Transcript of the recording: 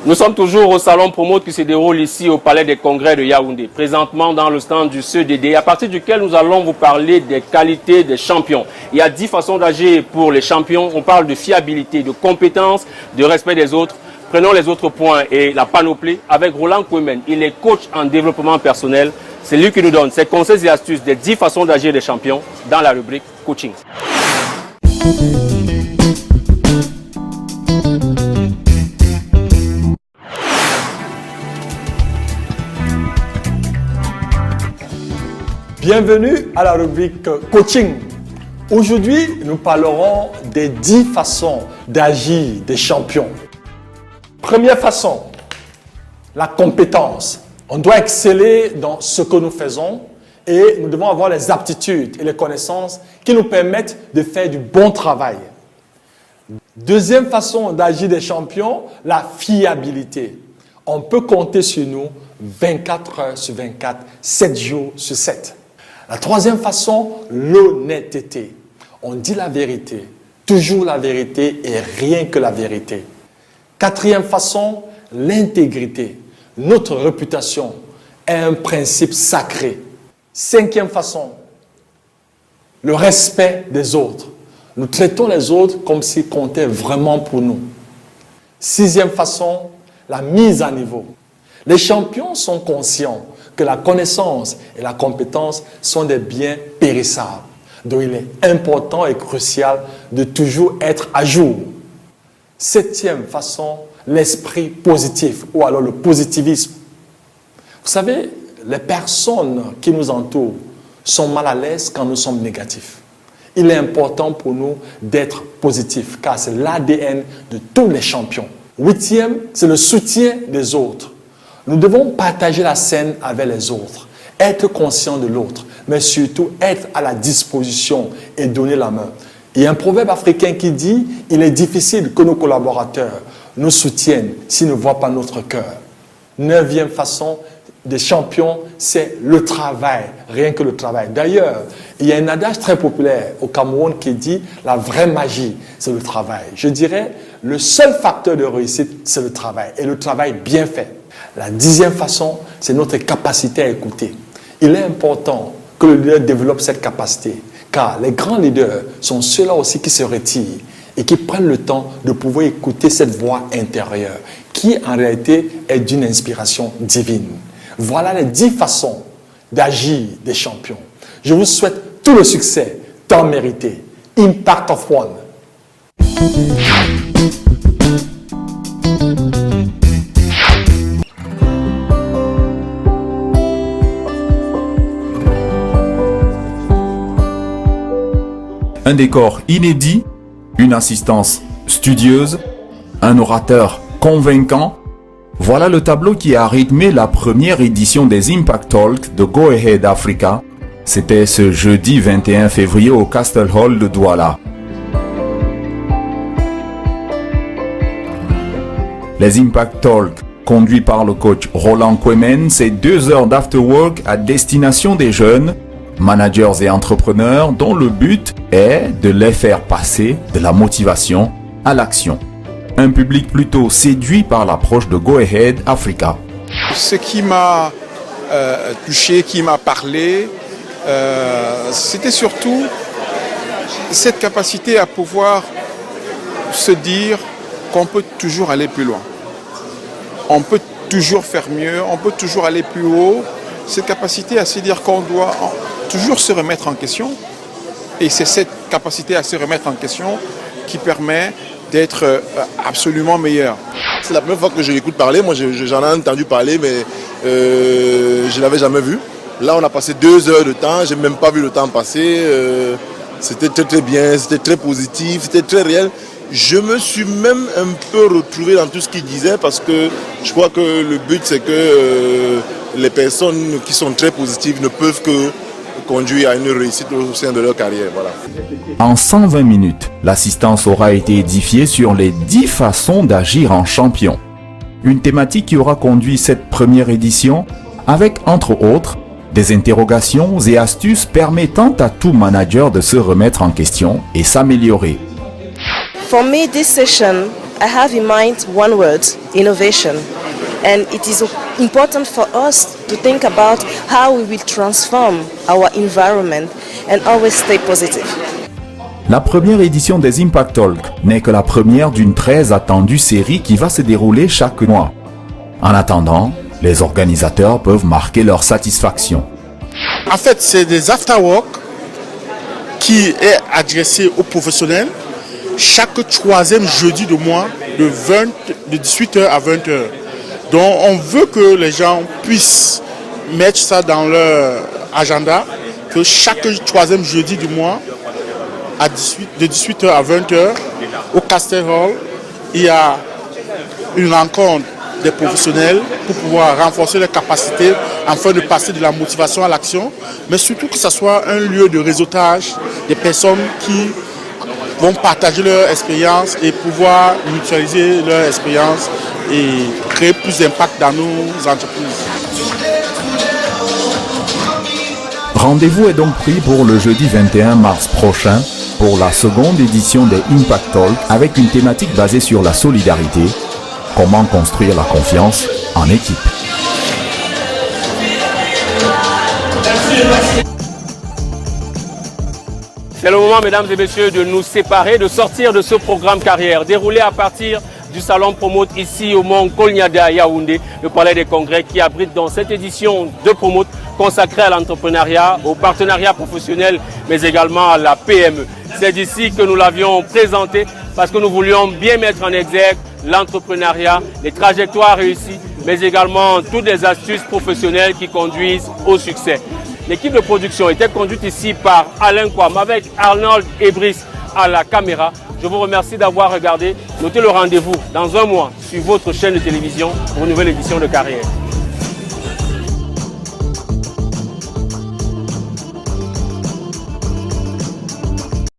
Nous sommes toujours au salon Promote qui se déroule ici au Palais des Congrès de Yaoundé, présentement dans le stand du CEDD, à partir duquel nous allons vous parler des qualités des champions. Il y a 10 façons d'agir pour les champions. On parle de fiabilité, de compétence, de respect des autres. Prenons les autres points et la panoplie avec Roland Kouemen. Il est coach en développement personnel. C'est lui qui nous donne ses conseils et astuces des 10 façons d'agir des champions dans la rubrique coaching. Bienvenue à la rubrique coaching. Aujourd'hui, nous parlerons des 10 façons d'agir des champions. Première façon, la compétence. On doit exceller dans ce que nous faisons et nous devons avoir les aptitudes et les connaissances qui nous permettent de faire du bon travail. Deuxième façon d'agir des champions, la fiabilité. On peut compter sur nous 24 heures sur 24, 7 jours sur 7. La troisième façon, l'honnêteté. On dit la vérité, toujours la vérité et rien que la vérité. Quatrième façon, l'intégrité. Notre réputation est un principe sacré. Cinquième façon, le respect des autres. Nous traitons les autres comme s'ils comptaient vraiment pour nous. Sixième façon, la mise à niveau. Les champions sont conscients que la connaissance et la compétence sont des biens périssables. Donc il est important et crucial de toujours être à jour. Septième façon, l'esprit positif ou alors le positivisme. Vous savez, les personnes qui nous entourent sont mal à l'aise quand nous sommes négatifs. Il est important pour nous d'être positifs car c'est l'ADN de tous les champions. Huitième, c'est le soutien des autres. Nous devons partager la scène avec les autres, être conscient de l'autre, mais surtout être à la disposition et donner la main. Il y a un proverbe africain qui dit « Il est difficile que nos collaborateurs nous soutiennent s'ils ne voient pas notre cœur ». Neuvième façon des champions, c'est le travail, rien que le travail. D'ailleurs, il y a un adage très populaire au Cameroun qui dit « La vraie magie, c'est le travail ». Je dirais, le seul facteur de réussite, c'est le travail, et le travail bien fait. La dixième façon, c'est notre capacité à écouter. Il est important que le leader développe cette capacité, car les grands leaders sont ceux-là aussi qui se retirent et qui prennent le temps de pouvoir écouter cette voix intérieure, qui en réalité est d'une inspiration divine. Voilà les 10 façons d'agir des champions. Je vous souhaite tout le succès, tant mérité. Impact of One. Un décor inédit, une assistance studieuse, un orateur convaincant. Voilà le tableau qui a rythmé la première édition des Impact Talk de Go Ahead Africa. C'était ce jeudi 21 février au Castle Hall de Douala. Les Impact Talk, conduits par le coach Roland Kouemen, c'est 2 heures d'afterwork à destination des jeunes, managers et entrepreneurs dont le but est de les faire passer de la motivation à l'action. Un public plutôt séduit par l'approche de Go Ahead Africa. Ce qui m'a touché, qui m'a parlé, c'était surtout cette capacité à pouvoir se dire qu'on peut toujours aller plus loin. On peut toujours faire mieux, on peut toujours aller plus haut. Cette capacité à se dire qu'on doit toujours se remettre en question. Et c'est cette capacité à se remettre en question qui permet d'être absolument meilleur. C'est la première fois que je l'écoute parler. Moi, j'en ai entendu parler, mais je ne l'avais jamais vu. Là, on a passé 2 heures de temps. Je n'ai même pas vu le temps passer. C'était très, très bien. C'était très positif. C'était très réel. Je me suis même un peu retrouvé dans tout ce qu'il disait parce que je crois que le but, c'est que les personnes qui sont très positives ne peuvent que conduire à une réussite au sein de leur carrière. Voilà. En 120 minutes, l'assistance aura été édifiée sur les 10 façons d'agir en champion. Une thématique qui aura conduit cette première édition avec, entre autres, des interrogations et astuces permettant à tout manager de se remettre en question et s'améliorer. For me, this session I have in mind one word, innovation. And it is important for us to think about how we will transform our environment and always stay positive. La première édition des Impact Talk n'est que la première d'une très attendue série qui va se dérouler chaque mois. En attendant, les organisateurs peuvent marquer leur satisfaction. En fait, c'est des after-work qui est adressé aux professionnels chaque troisième jeudi du mois de 18h à 20h. Donc on veut que les gens puissent mettre ça dans leur agenda, que chaque troisième jeudi du mois, de 18h à 20h, au Castel Hall, il y a une rencontre des professionnels pour pouvoir renforcer leurs capacités afin de passer de la motivation à l'action, mais surtout que ce soit un lieu de réseautage des personnes qui vont partager leur expérience et pouvoir mutualiser leur expérience et créer plus d'impact dans nos entreprises. Rendez-vous est donc pris pour le jeudi 21 mars prochain pour la seconde édition des Impact Talk avec une thématique basée sur la solidarité, comment construire la confiance en équipe. C'est le moment, mesdames et messieurs, de nous séparer, de sortir de ce programme carrière, déroulé à partir du salon Promote ici au Mont Kolniada à Yaoundé, le palais des congrès qui abrite dans cette édition de Promote consacrée à l'entrepreneuriat, au partenariat professionnel, mais également à la PME. C'est d'ici que nous l'avions présenté parce que nous voulions bien mettre en exergue l'entrepreneuriat, les trajectoires réussies, mais également toutes les astuces professionnelles qui conduisent au succès. L'équipe de production était conduite ici par Alain Kwam avec Arnold Ebris à la caméra. Je vous remercie d'avoir regardé. Notez le rendez-vous dans un mois sur votre chaîne de télévision pour une nouvelle édition de Carrière.